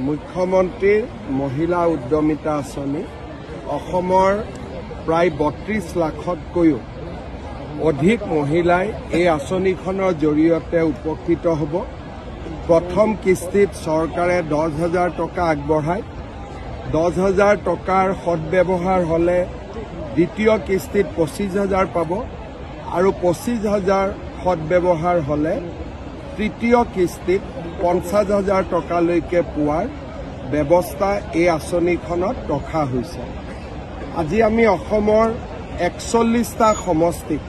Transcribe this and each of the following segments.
মুখ্যমন্ত্ৰীৰ মহিলা উদ্যমিতা আঁচনি অসমৰ প্ৰায় ৩২ লাখতকৈও অধিক মহিলাই এই আঁচনিখনৰ জৰিয়তে উপকৃত হ'ব। প্ৰথম কিস্তিত চৰকাৰে ১০,০০০ টকা আগবঢ়ায়। ১০,০০০ টকাৰ সদব্যৱহাৰ হ'লে দ্বিতীয় কিস্তিত ২৫,০০০ পাব আৰু ২৫,০০০ সদব্যৱহাৰ হ'লে তৃতীয় কিস্তিত ৫০,০০০ টকালৈকে পোৱাৰ ব্যৱস্থা এই আঁচনিখনত ৰখা হৈছে। আজি আমি অসমৰ ৪১টা সমষ্টিত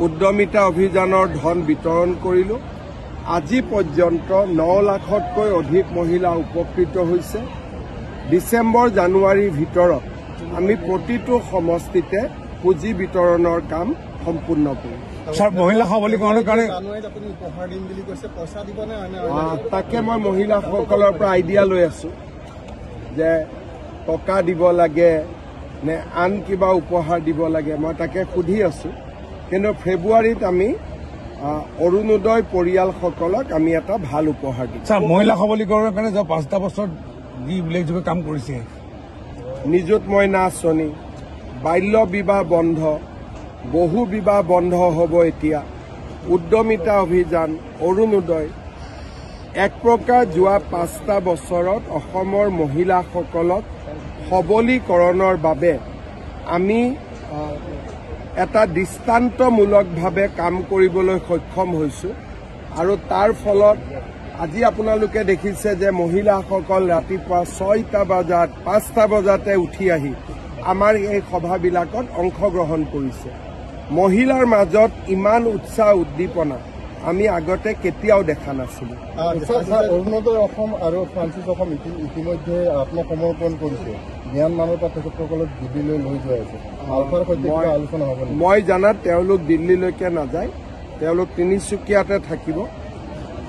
উদ্যমিতা অভিযানৰ ধন বিতৰণ কৰিলোঁ। আজি পৰ্যন্ত ৯ লাখতকৈ অধিক মহিলা উপকৃত হৈছে। ডিচেম্বৰ জানুৱাৰীৰ ভিতৰত আমি প্ৰতিটো সমষ্টিতে পুঁজি বিতৰণৰ কাম সম্পূৰ্ণ কৰিম। মহিলা সবলীকৰণৰ কাৰণে তাকে মই মহিলাসকলৰ পৰা আইডিয়া লৈ আছো যে টকা দিব লাগে নে আন কিবা উপহাৰ দিব লাগে, মই তাকে সুধি আছো। কিন্তু ফেব্ৰুৱাৰীত আমি অৰুণোদয় পৰিয়ালসকলক আমি এটা ভাল উপহাৰ দিম। মহিলা সবলীকৰণৰ কাৰণে ৫টা বছৰ যি উল্লেখযোগ্য কাম কৰিছে, নিযুত মইনা আঁচনি, বাল্য বিবাহ বন্ধ, বহু বিবাহ বন্ধ হ'ব। এতিয়া উদ্যমিতা অভিযান, অৰুণোদয়, এক প্ৰকাৰ যোৱা ৫টা বছৰত অসমৰ মহিলাসকলক সবলীকৰণৰ বাবে আমি এটা দৃষ্টান্তমূলকভাৱে কাম কৰিবলৈ সক্ষম হৈছোঁ। আৰু তাৰ ফলত আজি আপোনালোকে দেখিছে যে মহিলাসকল ৰাতিপুৱা ৬টা বজাত ৫টা বজাতে উঠি আহি আমাৰ এই সভাবিলাকত অংশগ্ৰহণ কৰিছে। মহিলাৰ মাজত ইমান উৎসাহ উদ্দীপনা আমি আগতে কেতিয়াও দেখা নাছিলোঁ। অৰুণোদয় অসম আৰু ফ্ৰান্সিছ অসম ইতিমধ্যে আত্মসমৰ্পণ কৰিছে। জ্ঞান মানৰ পৰা তেখেতসকলক দিল্লীলৈ লৈ যোৱা হৈছে। আলফাৰ সৈতে আলোচনা হ'ব। মই জানাত তেওঁলোক দিল্লীলৈকে নাযায়, তেওঁলোক তিনিচুকীয়াতে থাকিব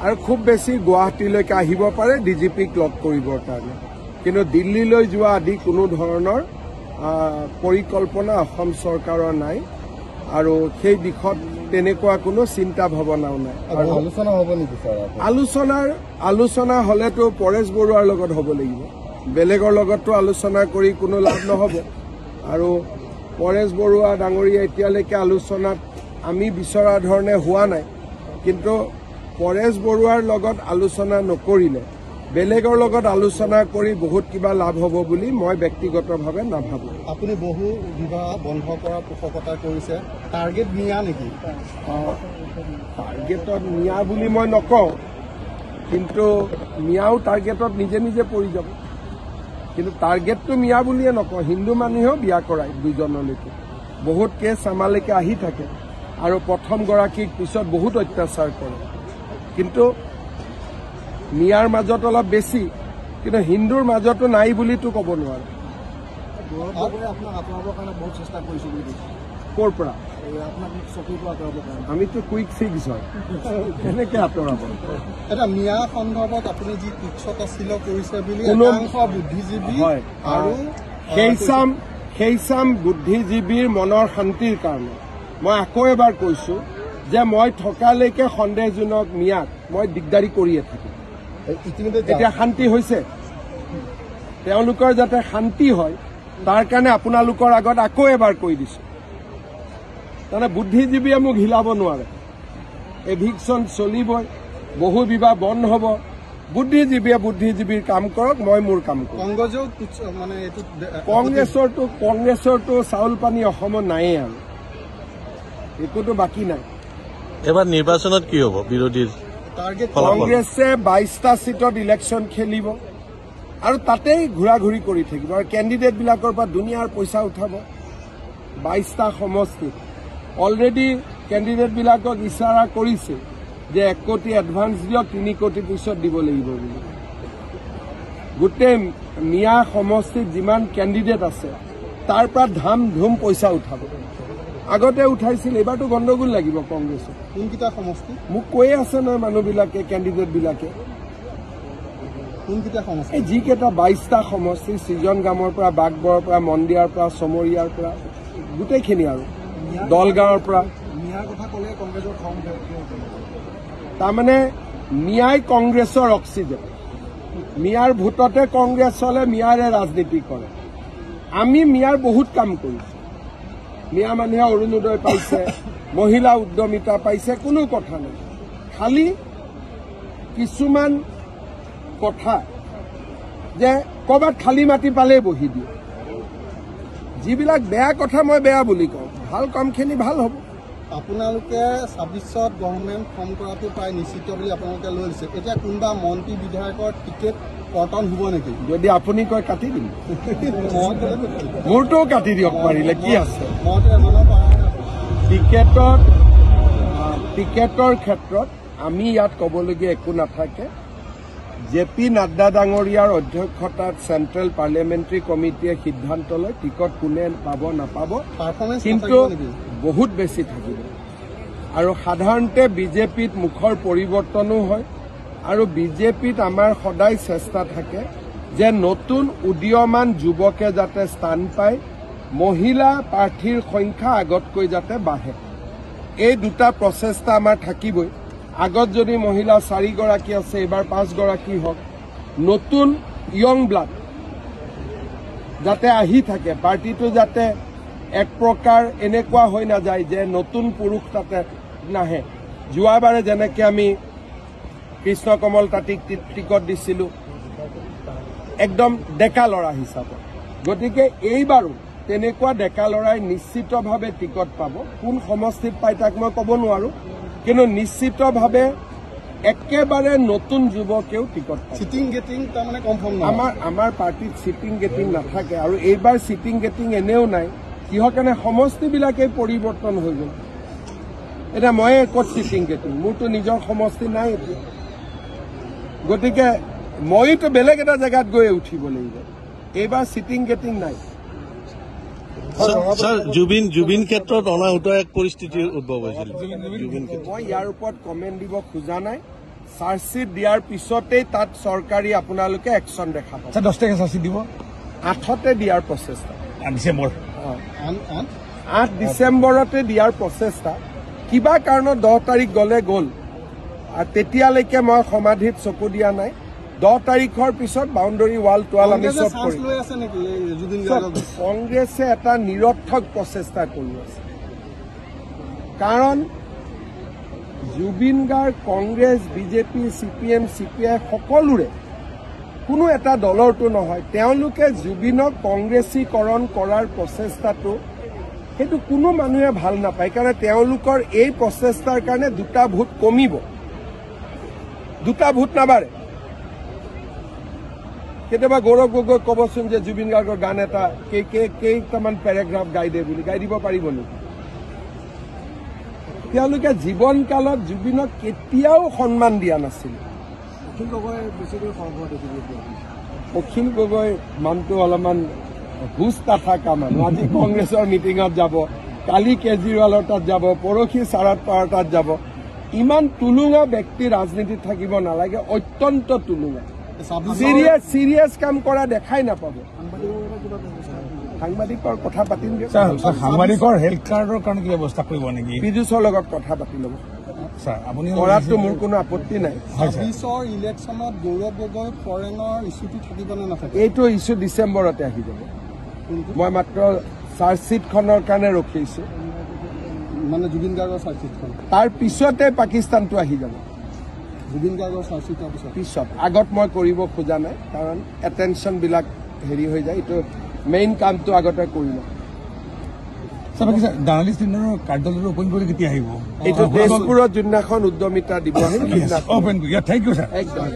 আৰু খুব বেছি গুৱাহাটীলৈকে আহিব পাৰে ডিজিপিক লগ কৰিবৰ কাৰণে। কিন্তু দিল্লীলৈ যোৱা আদি কোনো ধৰণৰ পৰিকল্পনা অসম চৰকাৰৰ নাই আৰু সেই দিশত তেনেকুৱা কোনো চিন্তা ভাৱনাও নাই। আলোচনা হ'ব নেকি ছাৰ? আলোচনা হ'লেতো পৰেশ বৰুৱাৰ লগত হ'ব লাগিব, বেলেগৰ লগততো আলোচনা কৰি কোনো লাভ নহ'ব। আৰু পৰেশ বৰুৱা ডাঙৰীয়া এতিয়ালৈকে আলোচনাত আমি বিচৰা ধৰণে হোৱা নাই। কিন্তু পৰেশ বৰুৱাৰ লগত আলোচনা নকৰিলে বেলেগৰ লগত আলোচনা কৰি বহুত কিবা লাভ হ'ব বুলি মই ব্যক্তিগতভাৱে নাভাবোঁ। আপুনি বহু বিবাহ বন্ধ কৰাৰ পোষকতা কৰিছে, টাৰ্গেট নিয়া নেকি? টাৰ্গেটত নিয়া বুলি মই নকওঁ, কিন্তু মিয়াও টাৰ্গেটত নিজে নিজে পৰি যাব। কিন্তু টাৰ্গেটটো মিয়া বুলিয়ে নকওঁ, হিন্দু মানুহেও বিয়া কৰায় দুজনলৈকে। বহুত কেছ আমালৈকে আহি থাকে আৰু প্ৰথমগৰাকীক পিছত বহুত অত্যাচাৰ কৰে। কিন্তু মিয়াৰ মাজত অলপ বেছি, কিন্তু হিন্দুৰ মাজতো নাই বুলিতো ক'ব নোৱাৰে। ক'ৰ পৰা? আমিতো কুইক ফিক্স হয়, কেনেকৈ আঁতৰাব? এটা মিয়া সন্দৰ্ভত আপুনি যি তুচ্ছতাচ্ছিল্য কৰিছে বুলি বুদ্ধিজীৱী হয়, আৰু সেইচাম বুদ্ধিজীৱীৰ মনৰ শান্তিৰ কাৰণে মই আকৌ এবাৰ কৈছোঁ যে মই থকালৈকে সন্দেহজনক মিয়াক মই দিগদাৰী কৰিয়ে থাকিম। এতিয়া শান্তি হৈছে, তেওঁলোকৰ যাতে শান্তি হয় তাৰ কাৰণে আপোনালোকৰ আগত আকৌ এবাৰ কৈ দিছোঁ। তাৰমানে বুদ্ধিজীৱীয়ে মোক হিলাব নোৱাৰে। এভিকশ্যন চলিবই, বহু বিবাহ বন্ধ হ'ব। বুদ্ধিজীৱীয়ে বুদ্ধিজীৱীৰ কাম কৰক, মই মোৰ কাম কৰিম। কংগ্ৰেছৰতো চাউল পানী অসমত নায়েই আৰু একোতো বাকী নাই। এবাৰ নিৰ্বাচনত কি হ'ব? বিৰোধীৰ কংগ্ৰেছে 22টা ছিটত ইলেকশ্যন খেলিব আৰু তাতেই ঘূৰা ঘূৰি কৰি থাকিব আৰু কেণ্ডিডেটবিলাকৰ পৰা দুনিয়াৰ পইচা উঠাব। 22টা সমষ্টিত অলৰেডি কেণ্ডিডেটবিলাকক ইচাৰা কৰিছে যে 1 কোটি এডভান্স দিয়ক, 3 কোটি পিছত দিব লাগিব বুলি। গোটেই মিয়া সমষ্টিত যিমান কেণ্ডিডেট আছে তাৰ পৰা ধাম ধুম পইচা উঠাব। আগতে উঠাইছিল, এইবাৰতো গণ্ডগোল লাগিব কংগ্ৰেছত। কোনকেইটা সমষ্টি মোক কৈয়ে আছে নহয় মানুহবিলাকে, কেণ্ডিডেটবিলাকে। কোনকেইটা সমষ্টি? এই যিকেইটা 22টা সমষ্টি, সৃজন গামৰ পৰা, বাগবৰৰ পৰা, মন্দিয়াৰ পৰা, চমৰীয়াৰ পৰা, গোটেইখিনি আৰু দলগাঁৱৰ পৰা। তাৰমানে মিয়াই কংগ্ৰেছৰ অক্সিজেন। মিয়াৰ ভোটতে কংগ্ৰেছ চলে, মিয়াৰে ৰাজনীতি কৰে। আমি মিয়াৰ বহুত কাম কৰিছোঁ। মিয়া মানুহে অৰুণোদয় পাইছে, মহিলা উদ্যমিতা পাইছে, কোনো কথা নাই। খালি কিছুমান কথা যে ক'ৰবাত খালী মাটি পালেই বহি দিয়ে, যিবিলাক বেয়া কথা মই বেয়া বুলি কওঁ, ভাল কামখিনি ভাল হ'ব। আপোনালোকে 26ত গভৰ্ণমেণ্ট ফৰ্ম কৰাটো প্ৰায় নিশ্চিত বুলি আপোনালোকে লৈ লৈছে। এতিয়া কোনোবা মন্ত্ৰী বিধায়কৰ টিকেট কৰ্তন হ'ব নেকি? যদি আপুনি কয় কাটি দিম, মোৰটোও কাটি দিয়ক পাৰিলে, কি আছে। টিকেটৰ ক্ষেত্ৰত আমি ইয়াত ক'বলগীয়া একো নাথাকে। জে.পি. নাড্ডা ডাঙৰীয়াৰ অধ্যক্ষতাত চেণ্ট্ৰেল পাৰ্লিয়ামেণ্টাৰী কমিটিয়ে সিদ্ধান্ত লয় টিকট কোনে পাব নাপাব, কিন্তু বহুত বেছি থাকিব। আৰু সাধাৰণতে বিজেপিত মুখৰ পৰিৱৰ্তনো হয়, আৰু বিজেপিত আমাৰ সদায় চেষ্টা থাকে যে নতুন উদীয়মান যুৱকে যাতে স্থান পায়, মহিলা প্ৰাৰ্থীৰ সংখ্যা আগতকৈ যাতে বাঢ়ে। এই দুটা প্ৰচেষ্টা আমাৰ থাকিবই। আগত যদি মহিলা 4 গৰাকী আছে, এইবাৰ 5 গৰাকী হওক। নতুন য়ং ব্লাড যাতে আহি থাকে, পাৰ্টিটো যাতে এক প্ৰকাৰ এনেকুৱা হৈ নাযায় যে নতুন পুৰুষ তাতে নাহে। যোৱাবাৰে যেনেকৈ আমি কৃষ্ণ কমল তাঁতীক টিকট দিছিলোঁ একদম ডেকা ল'ৰা হিচাপত, গতিকে এইবাৰো তেনেকুৱা ডেকা ল'ৰাই নিশ্চিতভাৱে টিকট পাব। কোন সমষ্টিত পায় তাক মই ক'ব নোৱাৰোঁ, কিন্তু নিশ্চিতভাৱে একেবাৰে নতুন যুৱকেও টিকট পায়। চিটিং গেটিং তাৰমানে কনফাৰ্ম আমাৰ পাৰ্টিত চিটিং গেটিং নাথাকে, আৰু এইবাৰ চিটিং গেটিং এনেও নাই। কিহৰ কাৰণে সমষ্টিবিলাকেই পৰিৱৰ্তন হৈ গ'ল। এতিয়া ময়ে ক'ত চিটিং গেটিং, মোৰতো নিজৰ সমষ্টি নাই এতিয়া, গতিকে মইতো বেলেগ এটা জেগাত গৈ উঠিব লাগিব। এইবাৰ চিটিং গেটিং নাই। স্যাৰ জুবিন ক্ষেত্ৰত অনাহুত এক পৰিস্থিতিৰ উদ্ভৱ হৈছিল। মই ইয়াৰ ওপৰত কমেণ্ট দিব খোজা নাই। চাৰ্জশ্বিট দিয়াৰ পিছতেই তাত চৰকাৰী আপোনালোকে একশ্যন দেখা পাব। 10 তাৰিখে চাৰ্জশ্বিট দিব, 8তে দিয়াৰ প্ৰচেষ্টা, ডিচেম্বৰ 8 ডিচেম্বৰতে দিয়াৰ প্ৰচেষ্টা। কিবা কাৰণত 10 তাৰিখ গ'ল, আৰু তেতিয়ালৈকে মই সমাধিত চকু দিয়া নাই। 10 তাৰিখৰ পিছত বাউণ্ডাৰী ৱাল টোৱাল আমি চব কৰিম। কংগ্ৰেছে এটা নিৰৰ্থক প্ৰচেষ্টা কৰি আছে, কাৰণ Zubeen Garg, Congress, BJP, CPM, CPI সকলোৰে কোনো এটা দলৰটো নহয়। তেওঁলোকে জুবিনক কংগ্ৰেছীকৰণ কৰাৰ প্ৰচেষ্টাটো সেইটো কোনো মানুহে ভাল নাপায়, কাৰণ তেওঁলোকৰ এই প্ৰচেষ্টাৰ কাৰণে 2টা ভোট কমিব, 2টা ভোট নাবাঢ়ে। কেতিয়াবা গৌৰৱ গগৈ ক'বচোন যে জুবিন গাৰ্গৰ গান এটা কেইটামান পেৰেগ্ৰাফ গাই দে বুলি, গাই দিব পাৰিব নেকি? তেওঁলোকে জীৱনকালত জুবিনক কেতিয়াও সন্মান দিয়া নাছিল। অখিল গগৈ মানুহটো অলপমান হুচ নাথাকা মানুহ। আজি কংগ্ৰেছৰ মিটিঙত যাব, কালি কেজৰিৱালৰ তাত যাব, পৰহি শাৰদ পাৱাৰ তাত যাব। ইমান টুলুঙা ব্যক্তি ৰাজনীতিত থাকিব নালাগে, অত্যন্ত টুলুঙা। চিৰিয়াছ কাম কৰা দেখাই নাপাব। সাংবাদিকৰ কথা পাতিম দিয়ক। সাংবাদিকৰ হেল্থ কাৰ্ডৰ কাৰণে কি ব্যৱস্থা কৰিব নেকি? পীযুষৰ লগত কথা পাতি ল'ব। ছাৰ আপুনি কৰাটো মোৰ কোনো আপত্তি নাই। 26ৰ ইলেকশ্যনত গৌৰৱ গগৈ ফৰেনৰ ইছ্যুটো থাকিব নে নাথাকে? এইটো ইছ্যু ডিচেম্বৰতে আহি যাব। মই মাত্ৰ চাৰ্জশ্বিটখনৰ কাৰণে ৰখিছোঁ, মানে জুবিন গাৰ্গৰ চাৰ্জশ্বিটখন। তাৰ পিছতে পাকিস্তানটো আহি যাব। জুবিন গাৰ্গৰ চাৰ্জশ্বিটৰ পিছত আগত মই কৰিব খোজা নাই, কাৰণ এটেনশ্যনবিলাক হেৰি হৈ যায়। এইটো মেইন কামটো আগতে কৰি লওঁ। জাৰ্ণালিষ্ট ইউনিয়নৰ কাৰ্যালয়টো অপেন কৰি কেতিয়া আহিব? এইটো তেজপুৰত যোনদিনাখন উদ্যমিতা দিৱস, অপেন কৰি। Thank you sir. একদম।